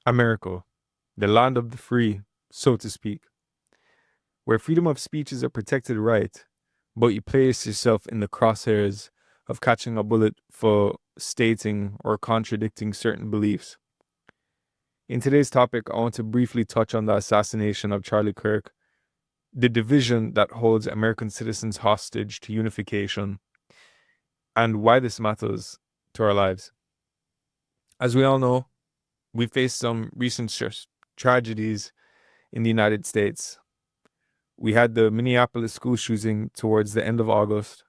America, the land of the free, so to speak, where freedom of speech is a protected right, but you place yourself in the crosshairs of catching a bullet for stating or contradicting certain beliefs. In today's topic, I want to briefly touch on the assassination of Charlie Kirk, the division that holds American citizens hostage to unification, and why this matters to our lives. As we all know, we faced some recent tragedies in the United States. We had the Minneapolis school shooting towards the end of August,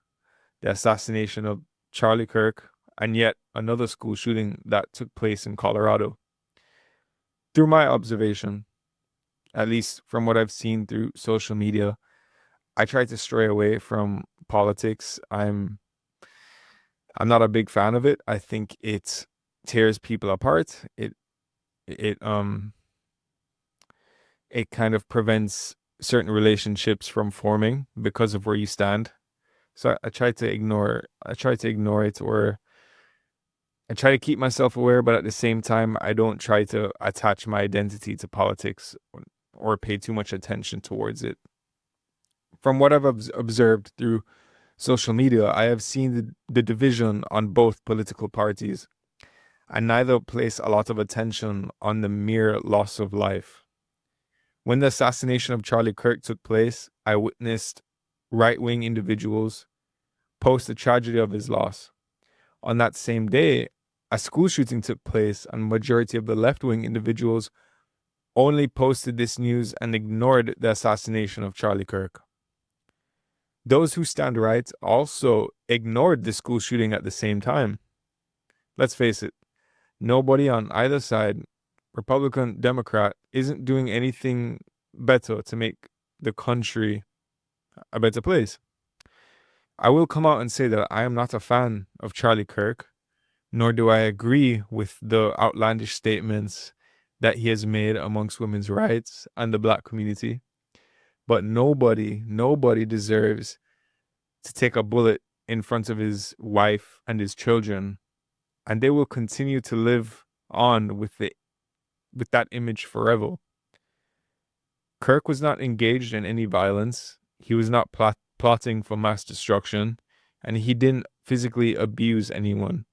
the assassination of Charlie Kirk, and yet another school shooting that took place in Colorado. Through my observation, at least from what I've seen through social media, I try to stray away from politics. I'm not a big fan of it. I think it tears people apart. It kind of prevents certain relationships from forming because of where you stand. So I try to ignore it, or I try to keep myself aware, but at the same time, I don't try to attach my identity to politics or pay too much attention towards it. From what I've observed through social media, I have seen the division on both political parties, and neither place a lot of attention on the mere loss of life. When the assassination of Charlie Kirk took place, I witnessed right-wing individuals post the tragedy of his loss. On that same day, a school shooting took place, and the majority of the left-wing individuals only posted this news and ignored the assassination of Charlie Kirk. Those who stand right also ignored the school shooting at the same time. Let's face it, nobody on either side, Republican, Democrat, isn't doing anything better to make the country a better place. I will come out and say that I am not a fan of Charlie Kirk, nor do I agree with the outlandish statements that he has made amongst women's rights and the Black community. But nobody deserves to take a bullet in front of his wife and his children, and they will continue to live on with that image forever. Kirk was not engaged in any violence. He was not plotting for mass destruction, and he didn't physically abuse anyone.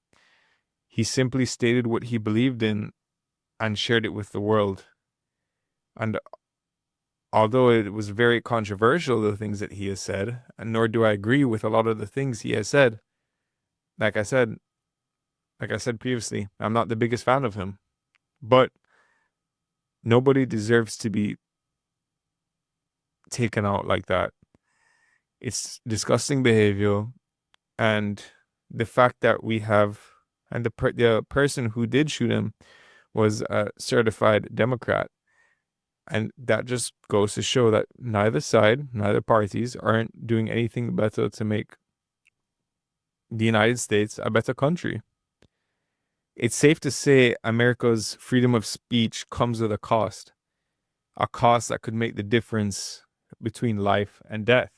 He simply stated what he believed in and shared it with the world. And although it was very controversial, the things that he has said, and nor do I agree with a lot of the things he has said, like I said previously, I'm not the biggest fan of him. But nobody deserves to be taken out like that. It's disgusting behavior, and the fact that we have, and the person who did shoot him was a certified Democrat. And that just goes to show that neither parties aren't doing anything better to make the United States a better country. It's safe to say America's freedom of speech comes with a cost that could make the difference between life and death.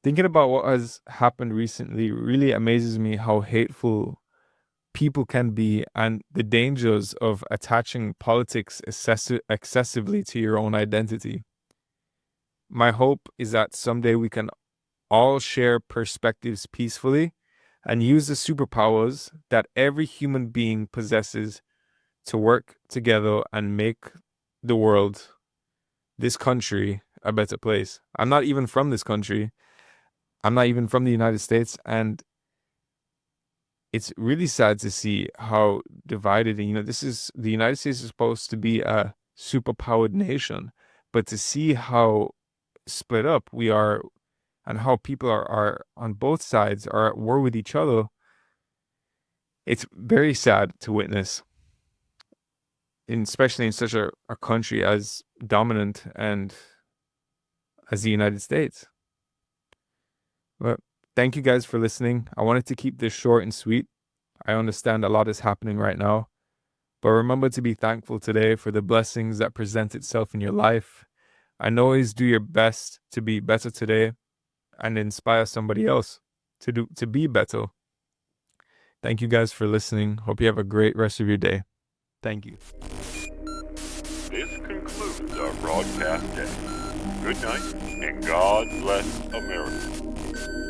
Thinking about what has happened recently really amazes me how hateful people can be, and the dangers of attaching politics excessively to your own identity. My hope is that someday we can all share perspectives peacefully and use the superpowers that every human being possesses to work together and make the world, this country, a better place. I'm not even from this country. I'm not even from the United States, and it's really sad to see how divided, the United States is supposed to be a superpowered nation, but to see how split up we are and how people are on both sides are at war with each other, it's very sad to witness, especially in such a country as dominant and as the United States. But thank you guys for listening. I wanted to keep this short and sweet. I understand a lot is happening right now, but remember to be thankful today for the blessings that present itself in your life, and always do your best to be better today and inspire somebody else to be better. Thank you guys for listening. Hope you have a great rest of your day. Thank you. This concludes our broadcast day. Good night, and God bless America.